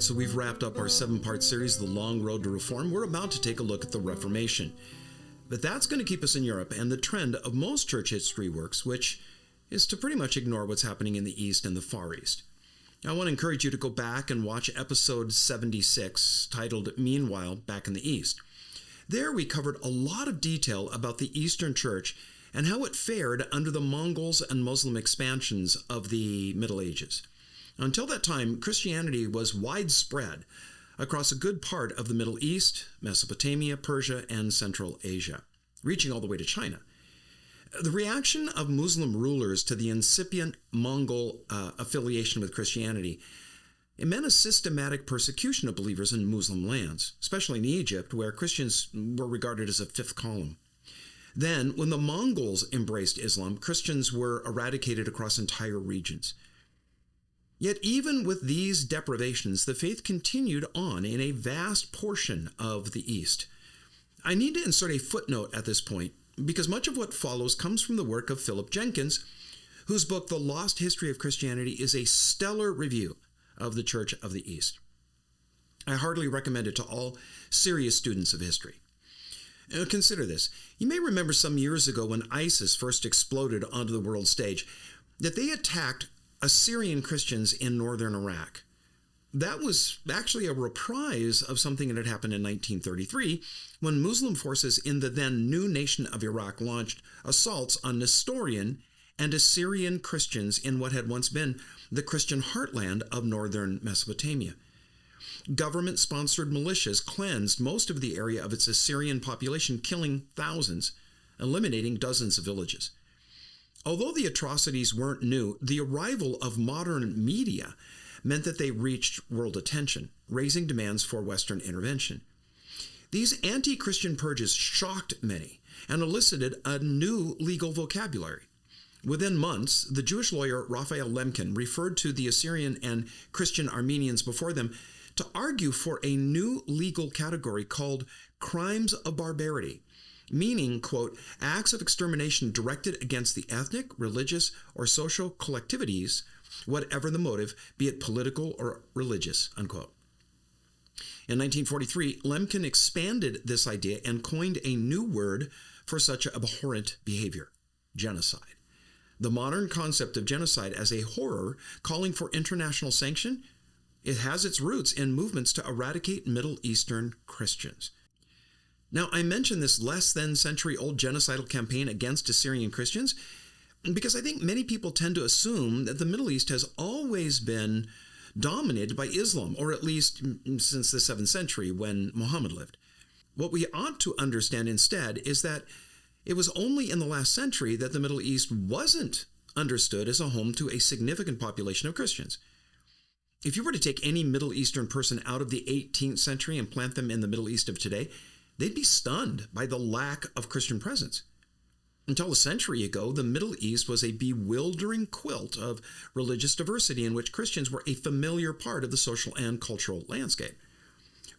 right, so we've wrapped up our 7-part series, The Long Road to Reform. We're about to take a look at the Reformation. But that's going to keep us in Europe and the trend of most church history works, which is to pretty much ignore what's happening in the East and the Far East. I want to encourage you to go back and watch episode 76, titled Meanwhile Back in the East. There we covered a lot of detail about the Eastern Church and how it fared under the Mongols and Muslim expansions of the Middle Ages. Until that time, Christianity was widespread across a good part of the Middle East, Mesopotamia, Persia, and Central Asia, reaching all the way to China. The reaction of Muslim rulers to the incipient Mongol affiliation with Christianity, it meant a systematic persecution of believers in Muslim lands, especially in Egypt, where Christians were regarded as a fifth column. Then, when the Mongols embraced Islam, Christians were eradicated across entire regions. Yet even with these deprivations, the faith continued on in a vast portion of the East. I need to insert a footnote at this point, because much of what follows comes from the work of Philip Jenkins, whose book, The Lost History of Christianity, is a stellar review of the Church of the East. I heartily recommend it to all serious students of history. Now, consider this. You may remember some years ago when ISIS first exploded onto the world stage, that they attacked Assyrian Christians in northern Iraq. That was actually a reprise of something that had happened in 1933 when Muslim forces in the then new nation of Iraq launched assaults on Nestorian and Assyrian Christians in what had once been the Christian heartland of northern Mesopotamia. Government-sponsored militias cleansed most of the area of its Assyrian population, killing thousands, eliminating dozens of villages. Although the atrocities weren't new, the arrival of modern media meant that they reached world attention, raising demands for Western intervention. These anti-Christian purges shocked many and elicited a new legal vocabulary. Within months, the Jewish lawyer Raphael Lemkin referred to the Assyrian and Christian Armenians before them to argue for a new legal category called crimes of barbarity, meaning, quote, acts of extermination directed against the ethnic, religious, or social collectivities, whatever the motive, be it political or religious, unquote. In 1943, Lemkin expanded this idea and coined a new word for such abhorrent behavior: genocide. The modern concept of genocide as a horror calling for international sanction, it has its roots in movements to eradicate Middle Eastern Christians. Now, I mention this less than century-old genocidal campaign against Assyrian Christians because I think many people tend to assume that the Middle East has always been dominated by Islam, or at least since the 7th century when Muhammad lived. What we ought to understand instead is that it was only in the last century that the Middle East wasn't understood as a home to a significant population of Christians. If you were to take any Middle Eastern person out of the 18th century and plant them in the Middle East of today, they'd be stunned by the lack of Christian presence. Until a century ago, the Middle East was a bewildering quilt of religious diversity in which Christians were a familiar part of the social and cultural landscape.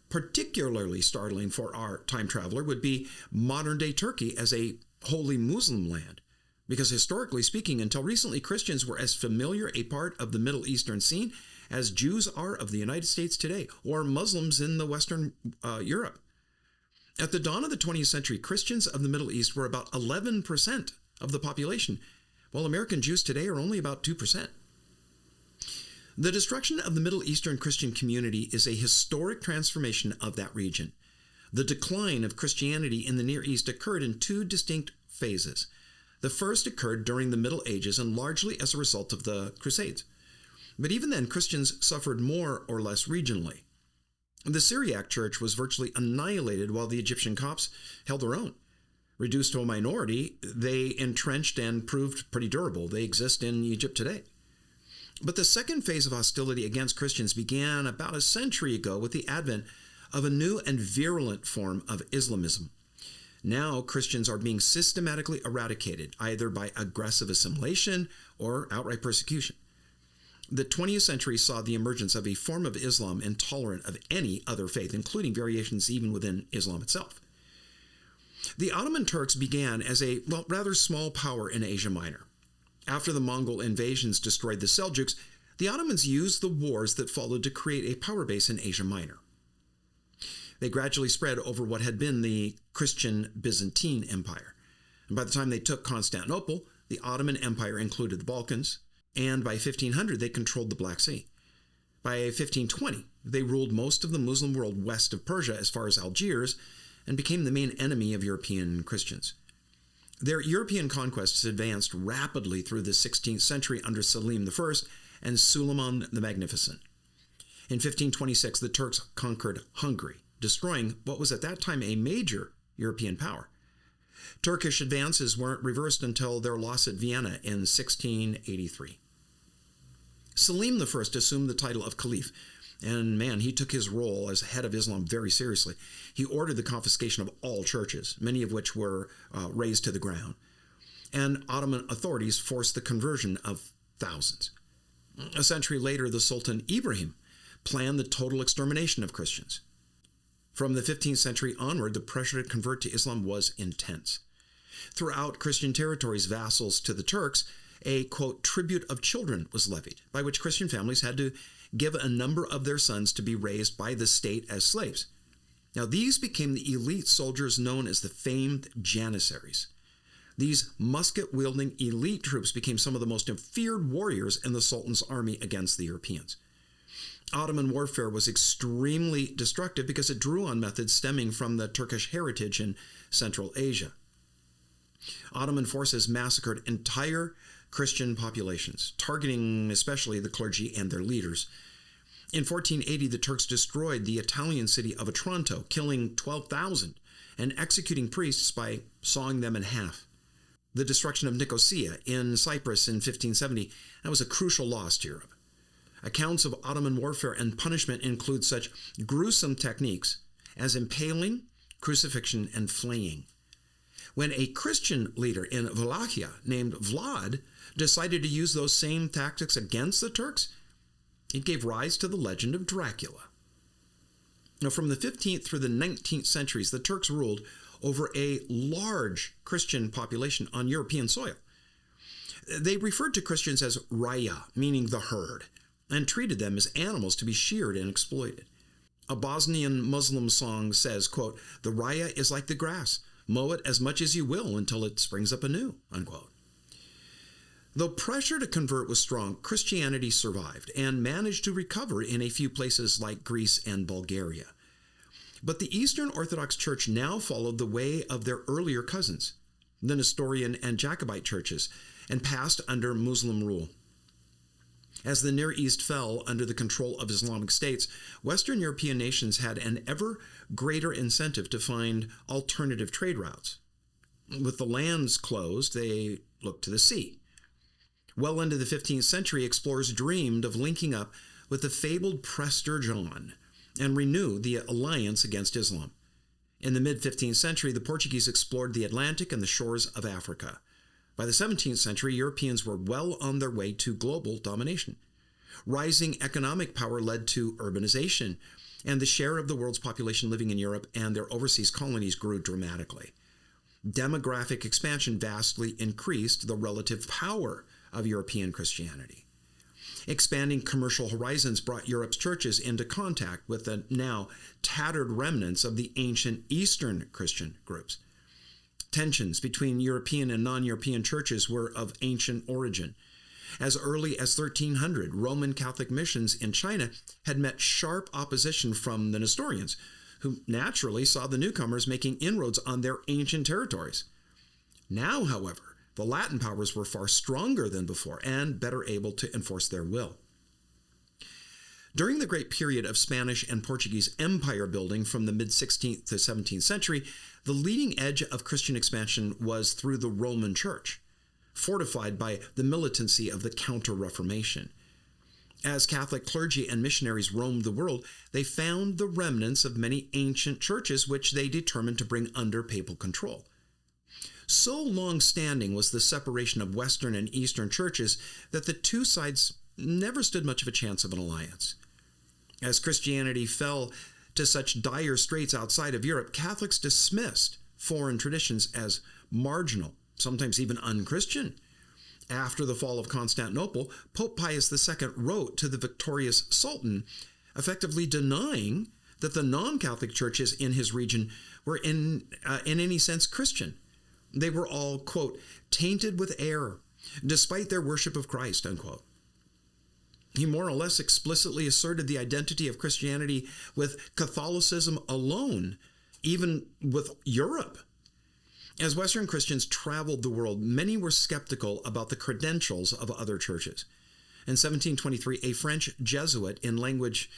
Particularly startling for our time traveler would be modern-day Turkey as a wholly Muslim land, because historically speaking, until recently, Christians were as familiar a part of the Middle Eastern scene as Jews are of the United States today, or Muslims in the Western Europe. At the dawn of the 20th century, Christians of the Middle East were about 11% of the population, while American Jews today are only about 2%. The destruction of the Middle Eastern Christian community is a historic transformation of that region. The decline of Christianity in the Near East occurred in two distinct phases. The first occurred during the Middle Ages and largely as a result of the Crusades. But even then, Christians suffered more or less regionally. The Syriac church was virtually annihilated while the Egyptian Copts held their own. Reduced to a minority, they entrenched and proved pretty durable. They exist in Egypt today. But the second phase of hostility against Christians began about a century ago with the advent of a new and virulent form of Islamism. Now Christians are being systematically eradicated, either by aggressive assimilation or outright persecution. The 20th century saw the emergence of a form of Islam intolerant of any other faith, including variations even within Islam itself. The Ottoman Turks began as a, rather small power in Asia Minor. After the Mongol invasions destroyed the Seljuks, The Ottomans used the wars that followed to create a power base in Asia Minor. They gradually spread over what had been the Christian Byzantine Empire. And by the time they took Constantinople, the Ottoman Empire included the Balkans, and by 1500 they controlled the Black Sea. By 1520, they ruled most of the Muslim world west of Persia as far as Algiers and became the main enemy of European Christians. Their European conquests advanced rapidly through the 16th century under Saleem I and Suleiman the Magnificent. In 1526, the Turks conquered Hungary, destroying what was at that time a major European power. Turkish advances weren't reversed until their loss at Vienna in 1683. Saleem I assumed the title of Caliph, and he took his role as head of Islam very seriously. He ordered the confiscation of all churches, many of which were razed to the ground, and Ottoman authorities forced the conversion of thousands. A century later, the Sultan Ibrahim planned the total extermination of Christians. From the 15th century onward, the pressure to convert to Islam was intense. Throughout Christian territories, vassals to the Turks, a, quote, tribute of children was levied, by which Christian families had to give a number of their sons to be raised by the state as slaves. Now, these became the elite soldiers known as the famed Janissaries. These musket-wielding elite troops became some of the most feared warriors in the Sultan's army against the Europeans. Ottoman warfare was extremely destructive because it drew on methods stemming from the Turkish heritage in Central Asia. Ottoman forces massacred entire Christian populations, targeting especially the clergy and their leaders. In 1480, the Turks destroyed the Italian city of Otranto, killing 12,000 and executing priests by sawing them in half. The destruction of Nicosia in Cyprus in 1570, that was a crucial loss to Europe. Accounts of Ottoman warfare and punishment include such gruesome techniques as impaling, crucifixion, and flaying. When a Christian leader in Wallachia named Vlad decided to use those same tactics against the Turks, it gave rise to the legend of Dracula. Now, from the 15th through the 19th centuries, the Turks ruled over a large Christian population on European soil. They referred to Christians as raya, meaning the herd, and treated them as animals to be sheared and exploited. A Bosnian Muslim song says, quote, "The raya is like the grass. Mow it as much as you will until it springs up anew," unquote. Though pressure to convert was strong, Christianity survived and managed to recover in a few places like Greece and Bulgaria. But the Eastern Orthodox Church now followed the way of their earlier cousins, the Nestorian and Jacobite churches, and passed under Muslim rule. As the Near East fell under the control of Islamic states, Western European nations had an ever greater incentive to find alternative trade routes. With the lands closed, they looked to the sea. Well into the 15th century, explorers dreamed of linking up with the fabled Prester John and renew the alliance against Islam. In the mid-15th century, the Portuguese explored the Atlantic and the shores of Africa. By the 17th century, Europeans were well on their way to global domination. Rising economic power led to urbanization, and the share of the world's population living in Europe and their overseas colonies grew dramatically. Demographic expansion vastly increased the relative power of European Christianity. Expanding commercial horizons brought Europe's churches into contact with the now tattered remnants of the ancient Eastern Christian groups. Tensions between European and non-European churches were of ancient origin. As early as 1300, Roman Catholic missions in China had met sharp opposition from the Nestorians, who naturally saw the newcomers making inroads on their ancient territories. Now, however, the Latin powers were far stronger than before and better able to enforce their will. During the great period of Spanish and Portuguese empire building from the mid-16th to 17th century, the leading edge of Christian expansion was through the Roman Church, fortified by the militancy of the Counter-Reformation. As Catholic clergy and missionaries roamed the world, they found the remnants of many ancient churches which they determined to bring under papal control. So long-standing was the separation of Western and Eastern churches that the two sides never stood much of a chance of an alliance. As Christianity fell to such dire straits outside of Europe, Catholics dismissed foreign traditions as marginal, sometimes even unchristian. After the fall of Constantinople, Pope Pius II wrote to the victorious Sultan, effectively denying that the non-Catholic churches in his region were in any sense Christian. They were all, quote, tainted with error, despite their worship of Christ, unquote. He more or less explicitly asserted the identity of Christianity with Catholicism alone, even with Europe. As Western Christians traveled the world, many were skeptical about the credentials of other churches. In 1723, a French Jesuit in language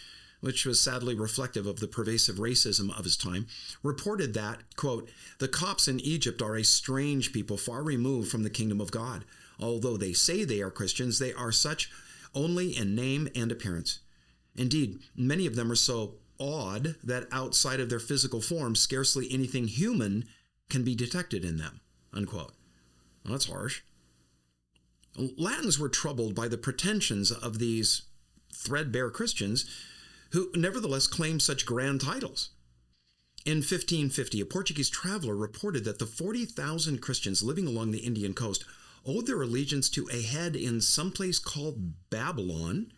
which was sadly reflective of the pervasive racism of his time, reported that, quote, the Copts in Egypt are a strange people far removed from the kingdom of God. Although they say they are Christians, they are such only in name and appearance. Indeed, many of them are so odd that outside of their physical form, scarcely anything human can be detected in them, unquote. Well, that's harsh. Latins were troubled by the pretensions of these threadbare Christians who nevertheless claimed such grand titles. In 1550, a Portuguese traveler reported that the 40,000 Christians living along the Indian coast owed their allegiance to a head in some place called Babylon.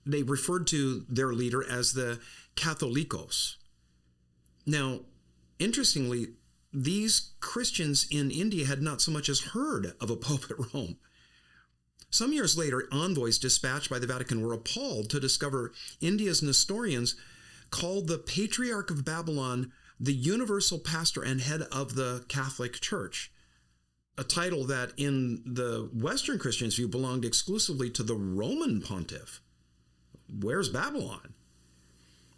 They referred to their leader as the Catholicos. Now, interestingly, these Christians in India had not so much as heard of a pope at Rome. Some years later, envoys dispatched by the Vatican were appalled to discover India's Nestorians called the Patriarch of Babylon the universal pastor and head of the Catholic Church, a title that in the Western Christians' view belonged exclusively to the Roman pontiff. Where's Babylon?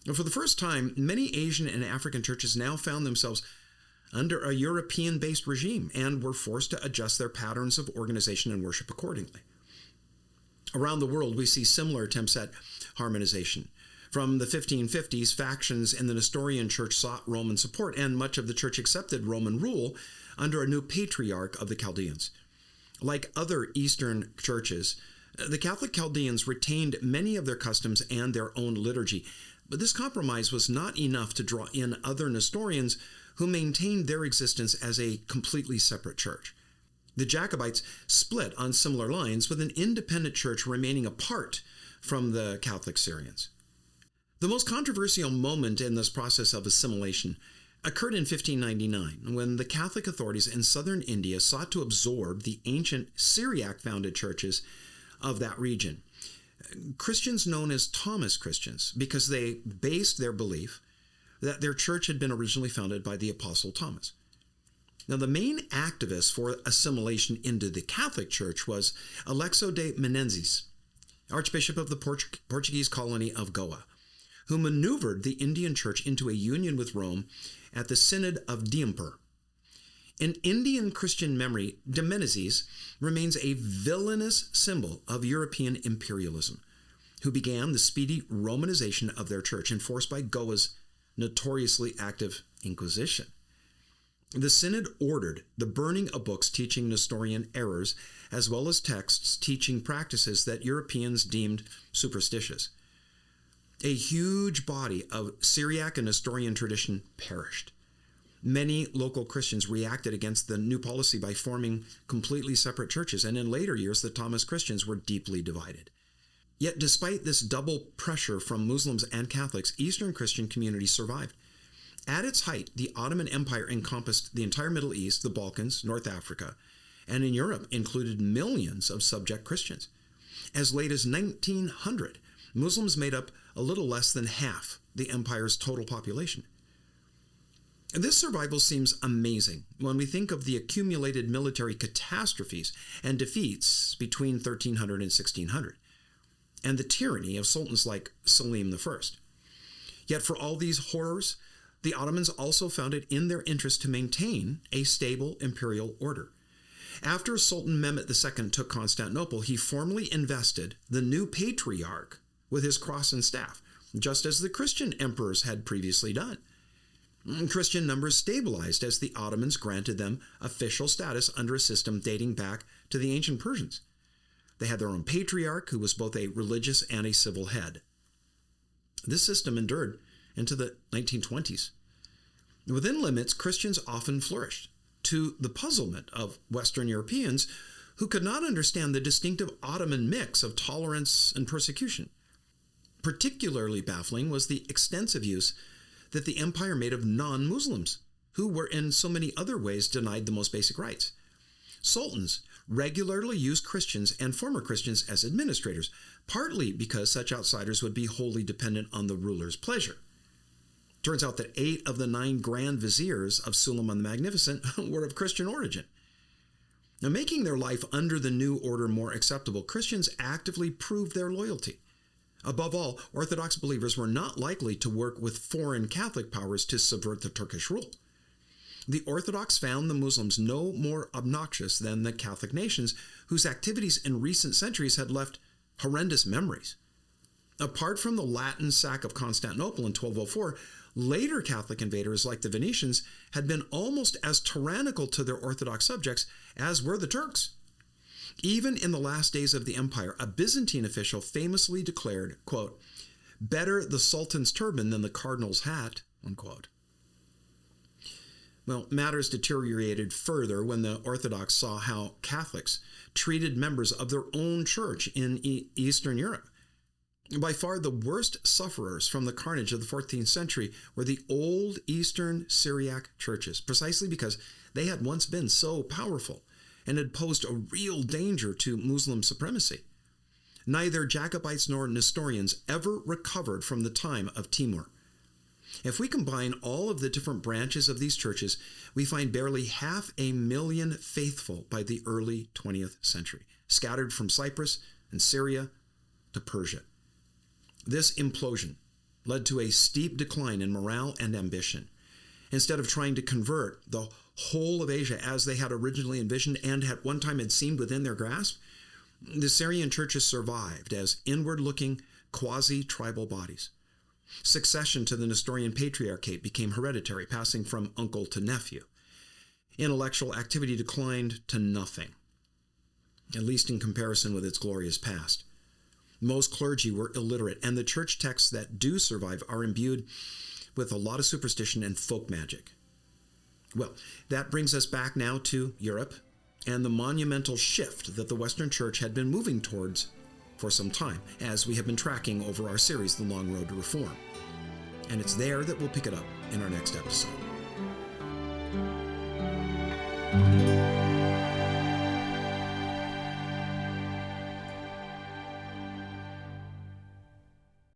And for the first time, many Asian and African churches now found themselves under a European-based regime and were forced to adjust their patterns of organization and worship accordingly. Around the world, we see similar attempts at harmonization. From the 1550s, factions in the Nestorian church sought Roman support, and much of the church accepted Roman rule under a new patriarch of the Chaldeans. Like other Eastern churches, the Catholic Chaldeans retained many of their customs and their own liturgy, but this compromise was not enough to draw in other Nestorians who maintained their existence as a completely separate church. The Jacobites split on similar lines, with an independent church remaining apart from the Catholic Syrians. The most controversial moment in this process of assimilation occurred in 1599, when the Catholic authorities in southern India sought to absorb the ancient Syriac-founded churches of that region. Christians known as Thomas Christians, because they based their belief that their church had been originally founded by the Apostle Thomas. Now, the main activist for assimilation into the Catholic Church was Alexo de Menezes, Archbishop of the Portuguese colony of Goa, who maneuvered the Indian Church into a union with Rome at the Synod of Diamper. In Indian Christian memory, de Menezes remains a villainous symbol of European imperialism, who began the speedy Romanization of their church, enforced by Goa's notoriously active Inquisition. The Synod ordered the burning of books teaching Nestorian errors, as well as texts teaching practices that Europeans deemed superstitious. A huge body of Syriac and Nestorian tradition perished. Many local Christians reacted against the new policy by forming completely separate churches, and in later years, the Thomas Christians were deeply divided. Yet despite this double pressure from Muslims and Catholics, Eastern Christian communities survived. At its height, the Ottoman Empire encompassed the entire Middle East, the Balkans, North Africa, and in Europe included millions of subject Christians. As late as 1900, Muslims made up a little less than half the empire's total population. This survival seems amazing when we think of the accumulated military catastrophes and defeats between 1300 and 1600, and the tyranny of sultans like Saleem I. Yet for all these horrors, the Ottomans also found it in their interest to maintain a stable imperial order. After Sultan Mehmet II took Constantinople, he formally invested the new patriarch with his cross and staff, just as the Christian emperors had previously done. Christian numbers stabilized as the Ottomans granted them official status under a system dating back to the ancient Persians. They had their own patriarch, who was both a religious and a civil head. This system endured into the 1920s. Within limits, Christians often flourished, to the puzzlement of Western Europeans who could not understand the distinctive Ottoman mix of tolerance and persecution. Particularly baffling was the extensive use that the empire made of non-Muslims, who were in so many other ways denied the most basic rights. Sultans regularly used Christians and former Christians as administrators, partly because such outsiders would be wholly dependent on the ruler's pleasure. Turns out that 8 of the 9 grand viziers of Suleiman the Magnificent were of Christian origin. Now, making their life under the new order more acceptable, Christians actively proved their loyalty. Above all, Orthodox believers were not likely to work with foreign Catholic powers to subvert the Turkish rule. The Orthodox found the Muslims no more obnoxious than the Catholic nations, whose activities in recent centuries had left horrendous memories. Apart from the Latin sack of Constantinople in 1204, later Catholic invaders like the Venetians had been almost as tyrannical to their Orthodox subjects as were the Turks. Even in the last days of the empire, a Byzantine official famously declared, quote, "Better the Sultan's turban than the cardinal's hat," unquote. Well, matters deteriorated further when the Orthodox saw how Catholics treated members of their own church in Eastern Europe. By far the worst sufferers from the carnage of the 14th century were the old Eastern Syriac churches, precisely because they had once been so powerful and had posed a real danger to Muslim supremacy. Neither Jacobites nor Nestorians ever recovered from the time of Timur. If we combine all of the different branches of these churches, we find barely 500,000 faithful by the early 20th century, scattered from Cyprus and Syria to Persia. This implosion led to a steep decline in morale and ambition. Instead of trying to convert the whole of Asia as they had originally envisioned and at one time had seemed within their grasp, the Syrian churches survived as inward-looking quasi-tribal bodies. Succession to the Nestorian Patriarchate became hereditary, passing from uncle to nephew. Intellectual activity declined to nothing, at least in comparison with its glorious past. Most clergy were illiterate, and the church texts that do survive are imbued with a lot of superstition and folk magic. Well, that brings us back now to Europe and the monumental shift that the Western Church had been moving towards for some time, as we have been tracking over our series, The Long Road to Reform. And it's there that we'll pick it up in our next episode.